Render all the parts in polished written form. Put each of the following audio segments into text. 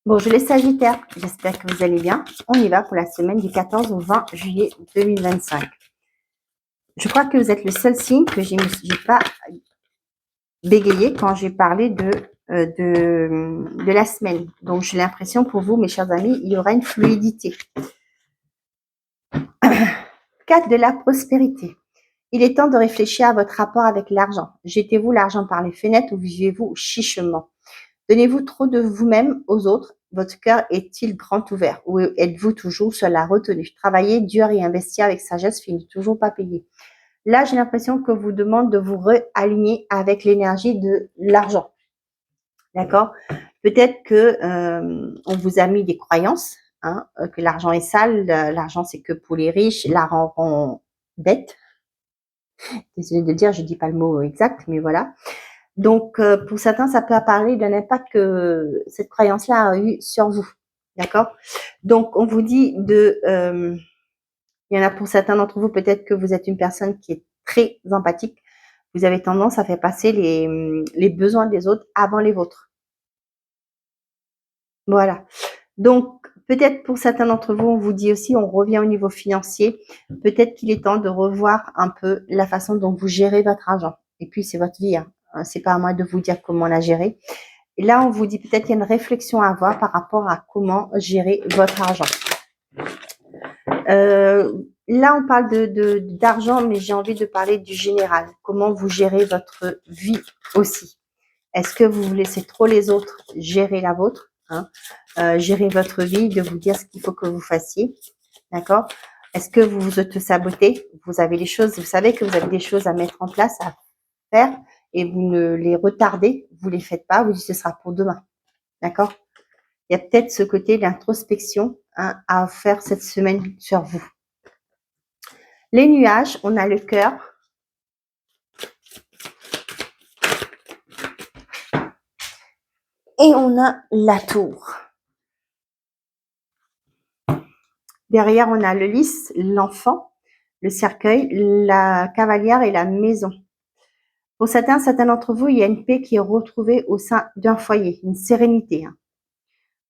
Bonjour les Sagittaires, j'espère que vous allez bien. On y va pour la semaine du 14 au 20 juillet 2025. Je crois que vous êtes le seul signe que j'ai pas bégayé quand j'ai parlé de la semaine. Donc j'ai l'impression pour vous, mes chers amis, il y aura une fluidité. 4 de la prospérité. Il est temps de réfléchir à votre rapport avec l'argent. Jetez-vous l'argent par les fenêtres ou vivez-vous chichement? Donnez-vous trop de vous-même aux autres? Votre cœur est-il grand ouvert ou êtes-vous toujours sur la retenue? Travailler dur et investir avec sagesse finit toujours pas payé. Là, j'ai l'impression que vous demande de vous réaligner avec l'énergie de l'argent. D'accord? Peut-être que on vous a mis des croyances, hein, que l'argent est sale, l'argent c'est que pour les riches, l'argent rend bête. Désolée de le dire, je dis pas le mot exact, mais voilà. Donc, pour certains, ça peut parler d'un impact que cette croyance-là a eu sur vous. D'accord? Donc, on vous dit il y en a pour certains d'entre vous, peut-être que vous êtes une personne qui est très empathique. Vous avez tendance à faire passer les besoins des autres avant les vôtres. Voilà. Donc, peut-être pour certains d'entre vous, on vous dit aussi, on revient au niveau financier. Peut-être qu'il est temps de revoir un peu la façon dont vous gérez votre argent. Et puis, c'est votre vie, hein. C'est pas à moi de vous dire comment la gérer. Et là, on vous dit peut-être qu'il y a une réflexion à avoir par rapport à comment gérer votre argent. Là, on parle d'argent, mais j'ai envie de parler du général. Comment vous gérez votre vie aussi. Est-ce que vous laissez trop les autres gérer la vôtre, hein, gérer votre vie, de vous dire ce qu'il faut que vous fassiez, d'accord? Est-ce que vous vous auto-sabotez? Vous avez les choses, vous savez que vous avez des choses à mettre en place, à faire, et vous ne les retardez, vous les faites pas, vous dites ce sera pour demain, d'accord? Il y a peut-être ce côté d'introspection, hein, à faire cette semaine sur vous. Les nuages, on a le cœur. Et on a la tour. Derrière, on a le lys, l'enfant, le cercueil, la cavalière et la maison. Pour certains d'entre vous, il y a une paix qui est retrouvée au sein d'un foyer, une sérénité, hein.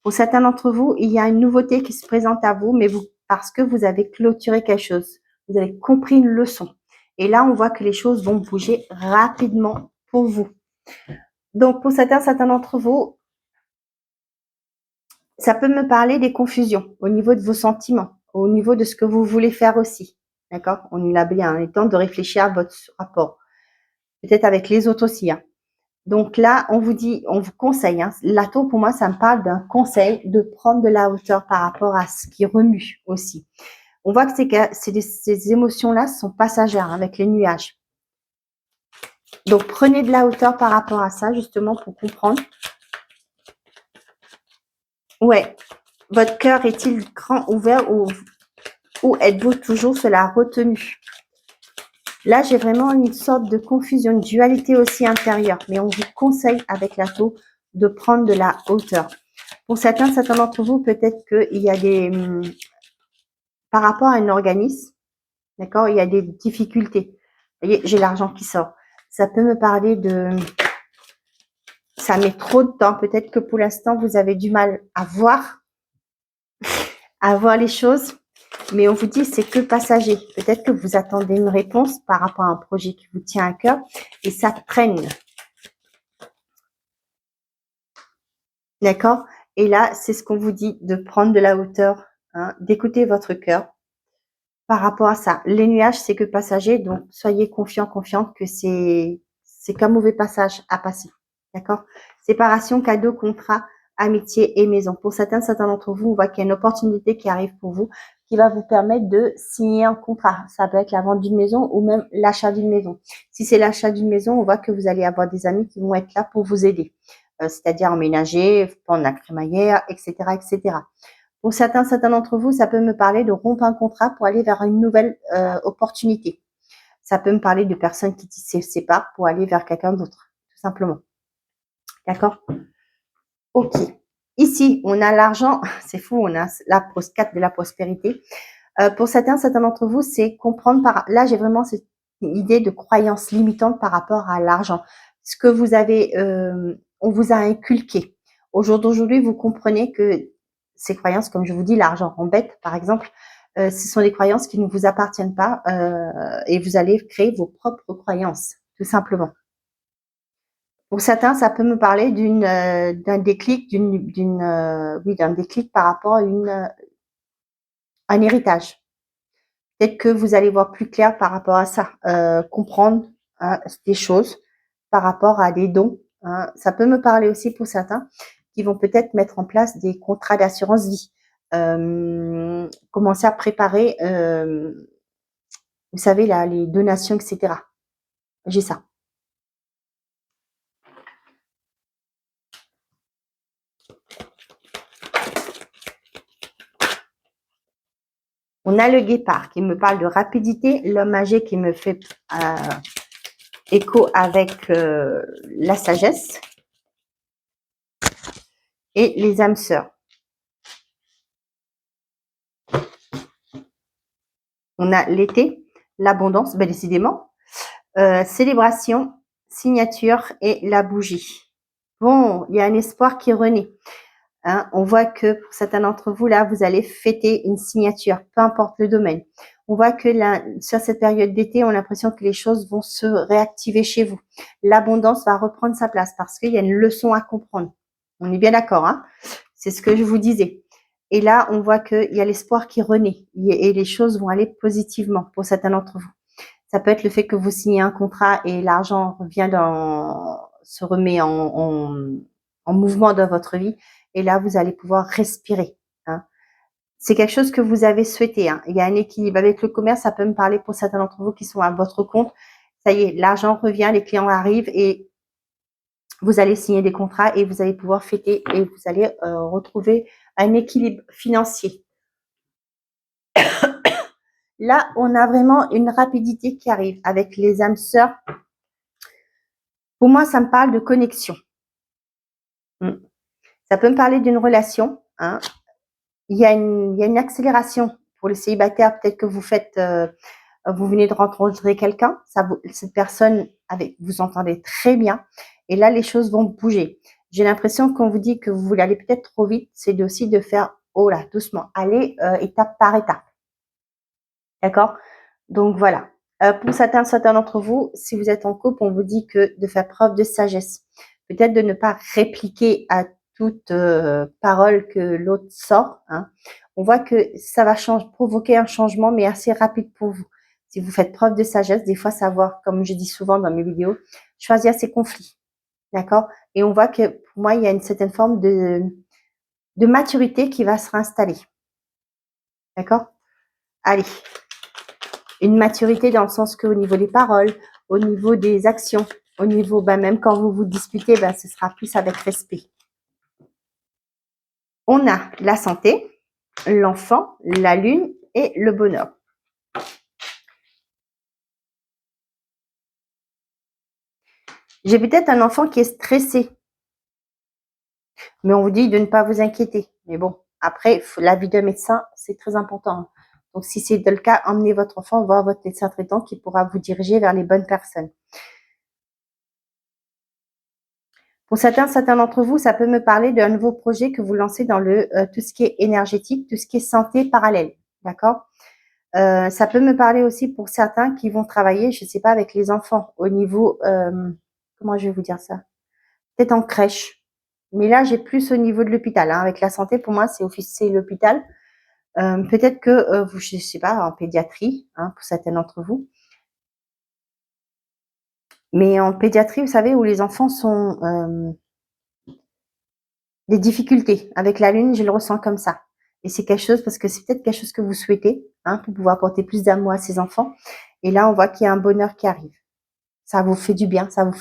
Pour certains d'entre vous, il y a une nouveauté qui se présente à vous, mais parce que vous avez clôturé quelque chose, vous avez compris une leçon. Et là, on voit que les choses vont bouger rapidement pour vous. Donc, pour certains d'entre vous, ça peut me parler des confusions au niveau de vos sentiments, au niveau de ce que vous voulez faire aussi. D'accord? On y l'a bien, il est temps de réfléchir à votre rapport. Peut-être avec les autres aussi, hein. Donc là, on vous dit, on vous conseille, hein, la tour pour moi, ça me parle d'un conseil de prendre de la hauteur par rapport à ce qui remue aussi. On voit que ces émotions-là sont passagères, hein, avec les nuages. Donc prenez de la hauteur par rapport à ça, justement, pour comprendre. Ouais, votre cœur est-il grand ouvert ou êtes-vous toujours sur la retenue? Là, j'ai vraiment une sorte de confusion, une dualité aussi intérieure. Mais on vous conseille avec la tour de prendre de la hauteur. Pour certains d'entre vous, peut-être qu'il y a des... Par rapport à un organisme, d'accord, il y a des difficultés. Vous voyez, j'ai l'argent qui sort. Ça peut me parler de... Ça met trop de temps. Peut-être que pour l'instant, vous avez du mal à voir les choses. Mais on vous dit, c'est que passager. Peut-être que vous attendez une réponse par rapport à un projet qui vous tient à cœur et ça traîne. D'accord? Et là, c'est ce qu'on vous dit, de prendre de la hauteur, hein, d'écouter votre cœur par rapport à ça. Les nuages, c'est que passager, donc soyez confiante que c'est qu'un mauvais passage à passer. D'accord? Séparation, cadeau, contrat, amitié et maison. Pour certains d'entre vous, on voit qu'il y a une opportunité qui arrive pour vous, qui va vous permettre de signer un contrat. Ça peut être la vente d'une maison ou même l'achat d'une maison. Si c'est l'achat d'une maison, on voit que vous allez avoir des amis qui vont être là pour vous aider. C'est-à-dire emménager, prendre la crémaillère, etc., etc. Pour certains d'entre vous, ça peut me parler de rompre un contrat pour aller vers une nouvelle opportunité. Ça peut me parler de personnes qui se séparent pour aller vers quelqu'un d'autre, tout simplement. D'accord? Ok. Ici, on a l'argent. C'est fou, on a la 4 de la prospérité. Pour certains d'entre vous, c'est comprendre par... Là, j'ai vraiment cette idée de croyance limitante par rapport à l'argent. Ce que vous avez... on vous a inculqué. Au jour d'aujourd'hui, vous comprenez que ces croyances, comme je vous dis, l'argent en bête, par exemple, ce sont des croyances qui ne vous appartiennent pas et vous allez créer vos propres croyances, tout simplement. Pour certains, ça peut me parler d'un déclic, oui, d'un déclic par rapport à un héritage. Peut-être que vous allez voir plus clair par rapport à ça, comprendre des choses par rapport à des dons. Hein. Ça peut me parler aussi pour certains qui vont peut-être mettre en place des contrats d'assurance vie, commencer à préparer, vous savez, là, les donations, etc. J'ai ça. On a le guépard qui me parle de rapidité, l'homme âgé qui me fait écho avec la sagesse et les âmes sœurs. On a l'été, l'abondance, ben décidément, célébration, signature et la bougie. Bon, il y a un espoir qui renaît. Hein, on voit que pour certains d'entre vous, là, vous allez fêter une signature, peu importe le domaine. On voit que là, sur cette période d'été, on a l'impression que les choses vont se réactiver chez vous. L'abondance va reprendre sa place parce qu'il y a une leçon à comprendre. On est bien d'accord, hein? C'est ce que je vous disais. Et là, on voit qu'il y a l'espoir qui renaît et les choses vont aller positivement pour certains d'entre vous. Ça peut être le fait que vous signez un contrat et l'argent se remet en mouvement dans votre vie. Et là, vous allez pouvoir respirer. Hein. C'est quelque chose que vous avez souhaité. Hein. Il y a un équilibre. Avec le commerce, ça peut me parler pour certains d'entre vous qui sont à votre compte. Ça y est, l'argent revient, les clients arrivent et vous allez signer des contrats et vous allez pouvoir fêter et vous allez retrouver un équilibre financier. Là, on a vraiment une rapidité qui arrive avec les âmes sœurs. Pour moi, ça me parle de connexion. Ça peut me parler d'une relation. Hein. Il y a une accélération pour les célibataires. Peut-être que vous venez de rencontrer quelqu'un. Cette personne, vous entendez très bien. Et là, les choses vont bouger. J'ai l'impression qu'on vous dit que vous voulez aller peut-être trop vite. C'est aussi de faire, oh là, doucement. Aller étape par étape. D'accord? Donc, voilà. Pour certains d'entre vous, si vous êtes en couple, on vous dit que de faire preuve de sagesse. Peut-être de ne pas répliquer à toute parole que l'autre sort. Hein. On voit que ça va provoquer un changement, mais assez rapide pour vous. Si vous faites preuve de sagesse, des fois savoir, comme je dis souvent dans mes vidéos, choisir ses conflits. D'accord? Et on voit que pour moi, il y a une certaine forme de maturité qui va se réinstaller. D'accord? Allez. Une maturité dans le sens qu'au niveau des paroles, au niveau des actions, au niveau, même quand vous vous disputez, ce sera plus avec respect. On a la santé, l'enfant, la lune et le bonheur. J'ai peut-être un enfant qui est stressé, mais on vous dit de ne pas vous inquiéter. Mais bon, après, l'avis d'un médecin, c'est très important. Donc, si c'est le cas, emmenez votre enfant voir votre médecin traitant qui pourra vous diriger vers les bonnes personnes. Pour certains d'entre vous, ça peut me parler d'un nouveau projet que vous lancez dans tout ce qui est énergétique, tout ce qui est santé parallèle. D'accord? Ça peut me parler aussi pour certains qui vont travailler, je ne sais pas, avec les enfants au niveau, comment je vais vous dire ça? Peut-être en crèche. Mais là, j'ai plus au niveau de l'hôpital. Hein. Avec la santé, pour moi, c'est l'hôpital. Peut-être que vous, je ne sais pas, en pédiatrie, hein, pour certains d'entre vous. Mais en pédiatrie, vous savez, où les enfants sont des difficultés. Avec la lune, je le ressens comme ça. Et c'est quelque chose, parce que c'est peut-être quelque chose que vous souhaitez, hein, pour pouvoir apporter plus d'amour à ses enfants. Et là, on voit qu'il y a un bonheur qui arrive. Ça vous fait du bien, ça vous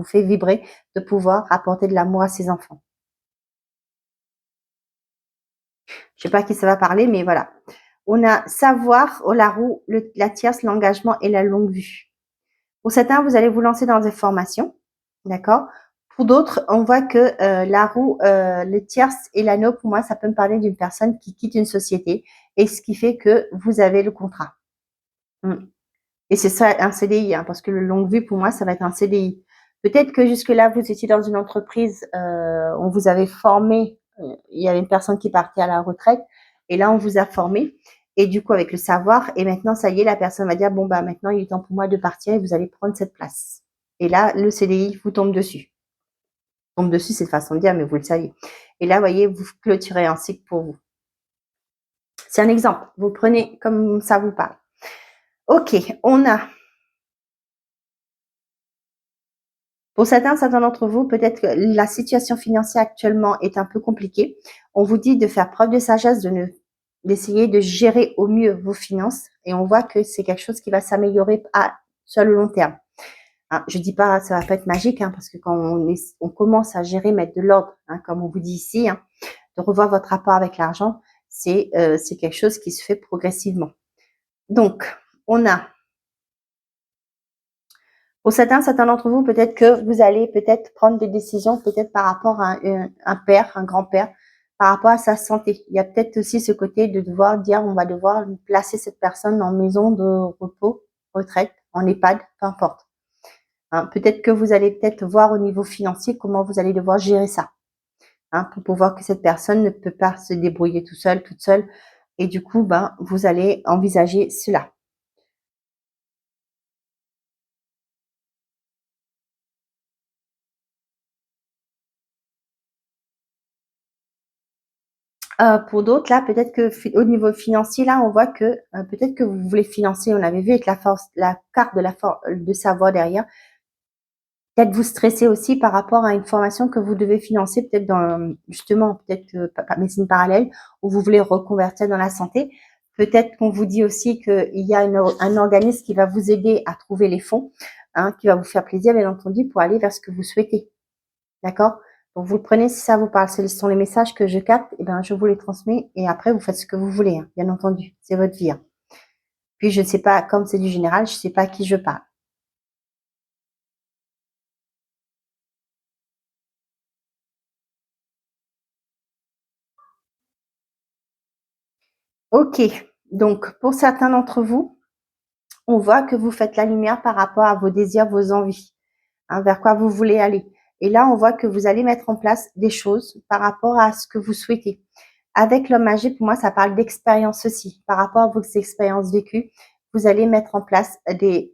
fait vibrer de pouvoir apporter de l'amour à ses enfants. Je sais pas à qui ça va parler, mais voilà. On a savoir, la roue, la tierce, l'engagement et la longue vue. Pour certains, vous allez vous lancer dans des formations, d'accord? Pour d'autres, on voit que la roue, le tierce et l'anneau, pour moi, ça peut me parler d'une personne qui quitte une société et ce qui fait que vous avez le contrat. Et c'est ça, un CDI, hein, parce que le longue vue, pour moi, ça va être un CDI. Peut-être que jusque-là, vous étiez dans une entreprise, on vous avait formé, il y avait une personne qui partait à la retraite, et là, on vous a formé. Et du coup, avec le savoir, et maintenant, ça y est, la personne va dire, bon, bah, maintenant, il est temps pour moi de partir et vous allez prendre cette place. Et là, le CDI vous tombe dessus. Tombe dessus, c'est façon de dire, mais vous le saviez. Et là, vous voyez, vous clôturez un cycle pour vous. C'est un exemple. Vous prenez comme ça vous parle. Ok, on a. Pour certains d'entre vous, peut-être que la situation financière actuellement est un peu compliquée. On vous dit de faire preuve de sagesse, d'essayer de gérer au mieux vos finances. Et on voit que c'est quelque chose qui va s'améliorer sur le long terme. Hein, je dis pas, ça va pas être magique, hein, parce que quand on commence à gérer, mettre de l'ordre, hein, comme on vous dit ici, hein, de revoir votre rapport avec l'argent, c'est quelque chose qui se fait progressivement. Donc, on a, pour certains d'entre vous, peut-être que vous allez peut-être prendre des décisions, peut-être par rapport à un père, un grand-père, par rapport à sa santé. Il y a peut-être aussi ce côté de devoir dire, on va devoir placer cette personne en maison de repos, retraite, en EHPAD, peu importe. Hein, peut-être que vous allez peut-être voir au niveau financier comment vous allez devoir gérer ça, hein, pour pouvoir que cette personne ne peut pas se débrouiller tout seul, toute seule. Et du coup, ben, vous allez envisager cela. Pour d'autres, là, peut-être que au niveau financier, là, on voit que peut-être que vous voulez financer. On avait vu avec la carte de savoir derrière. Peut-être vous stressez aussi par rapport à une formation que vous devez financer, peut-être dans justement, peut-être médecine parallèle, où vous voulez reconvertir dans la santé. Peut-être qu'on vous dit aussi qu'il y a un organisme qui va vous aider à trouver les fonds, hein, qui va vous faire plaisir, bien entendu, pour aller vers ce que vous souhaitez. D'accord? Donc, vous le prenez si ça vous parle. Ce sont les messages que je capte, et ben, je vous les transmets et après, vous faites ce que vous voulez, hein, bien entendu. C'est votre vie. Hein. Puis, je ne sais pas, comme c'est du général, je ne sais pas à qui je parle. Ok. Donc, pour certains d'entre vous, on voit que vous faites la lumière par rapport à vos désirs, vos envies, hein, vers quoi vous voulez aller. Et là, on voit que vous allez mettre en place des choses par rapport à ce que vous souhaitez. Avec l'homme âgé, pour moi, ça parle d'expérience aussi. Par rapport à vos expériences vécues, vous allez mettre en place des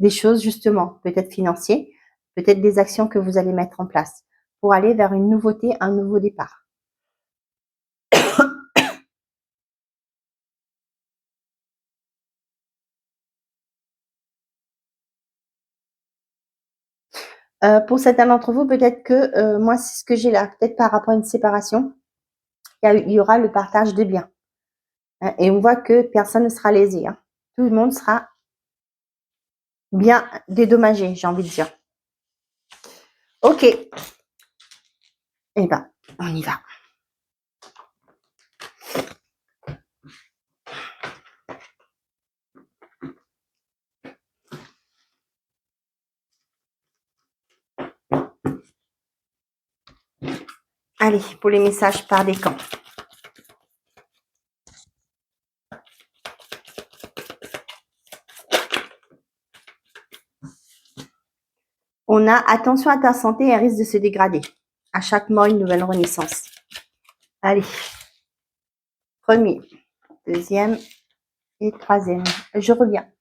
choses justement, peut-être financières, peut-être des actions que vous allez mettre en place pour aller vers une nouveauté, un nouveau départ. Pour certains d'entre vous, peut-être que moi, c'est ce que j'ai là, peut-être par rapport à une séparation, il y aura le partage des biens. Hein, et on voit que personne ne sera lésé. Hein. Tout le monde sera bien dédommagé, j'ai envie de dire. Ok. Eh ben, on y va. Allez, pour les messages par décan. On a attention à ta santé, elle risque de se dégrader. À chaque mort, une nouvelle renaissance. Allez. Premier, deuxième et troisième. Je reviens.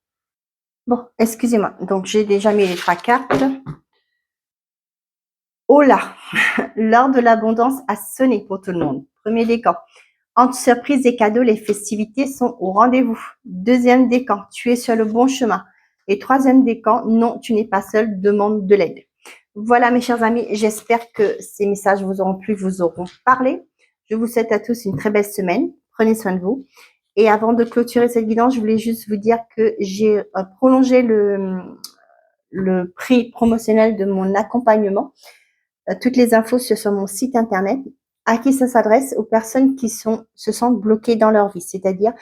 Bon, excusez-moi. Donc, j'ai déjà mis les 3 cartes. Oh là, l'heure de l'abondance a sonné pour tout le monde. Premier décan. Entre surprises et cadeaux, les festivités sont au rendez-vous. Deuxième décan, tu es sur le bon chemin. Et troisième décan, non, tu n'es pas seul, demande de l'aide. Voilà, mes chers amis, j'espère que ces messages vous auront plu, vous auront parlé. Je vous souhaite à tous une très belle semaine. Prenez soin de vous. Et avant de clôturer cette guidance, je voulais juste vous dire que j'ai prolongé le prix promotionnel de mon accompagnement. Toutes les infos sur mon site internet. À qui ça s'adresse? Aux personnes qui se sentent bloquées dans leur vie. C'est-à-dire,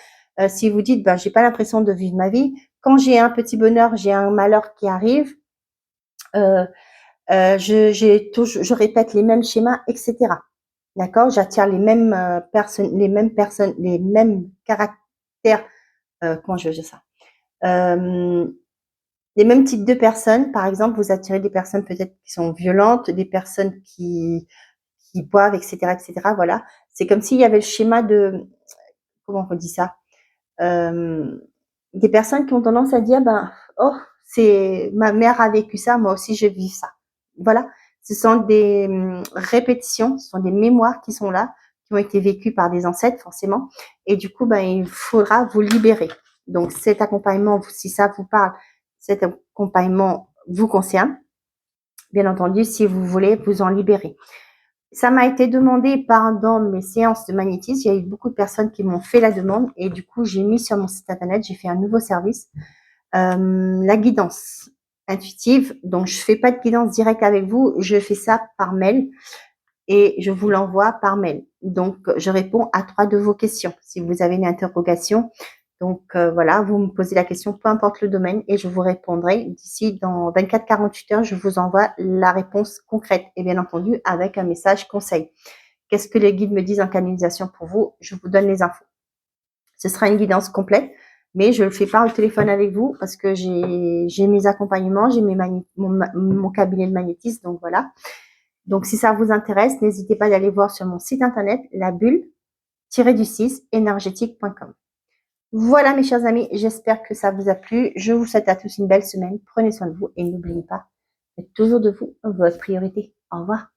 si vous dites, j'ai pas l'impression de vivre ma vie, quand j'ai un petit bonheur, j'ai un malheur qui arrive, je répète les mêmes schémas, etc. D'accord? J'attire les mêmes personnes, les mêmes caractères. Comment je vais dire ça? les mêmes types de personnes. Par exemple, vous attirez des personnes peut-être qui sont violentes, des personnes qui boivent, etc., etc. Voilà. C'est comme s'il y avait le schéma de, comment on dit ça, des personnes qui ont tendance à dire, ben, oh, c'est ma mère a vécu ça, moi aussi je vis ça. Voilà. Ce sont des répétitions, ce sont des mémoires qui sont là, qui ont été vécues par des ancêtres, forcément. Et du coup, ben, il faudra vous libérer. Donc, cet accompagnement, si ça vous parle, cet accompagnement vous concerne. Bien entendu, si vous voulez vous en libérer. Ça m'a été demandé pendant mes séances de magnétisme. Il y a eu beaucoup de personnes qui m'ont fait la demande et du coup, j'ai mis sur mon site internet, j'ai fait un nouveau service, la guidance intuitive. Donc, je fais pas de guidance directe avec vous, je fais ça par mail et je vous l'envoie par mail. Donc, je réponds à 3 de vos questions. Si vous avez une interrogation, donc voilà, vous me posez la question, peu importe le domaine, et je vous répondrai d'ici dans 24-48 heures. Je vous envoie la réponse concrète et bien entendu avec un message conseil. Qu'est-ce que les guides me disent en canalisation pour vous? Je vous donne les infos. Ce sera une guidance complète, mais je ne le fais pas au téléphone avec vous parce que j'ai mes accompagnements, j'ai mon cabinet de magnétisme, donc voilà. Donc, si ça vous intéresse, n'hésitez pas d'aller voir sur mon site internet la bulle-du-6 énergétique.com. Voilà, mes chers amis, j'espère que ça vous a plu. Je vous souhaite à tous une belle semaine. Prenez soin de vous et n'oubliez pas, faites toujours de vous votre priorité. Au revoir.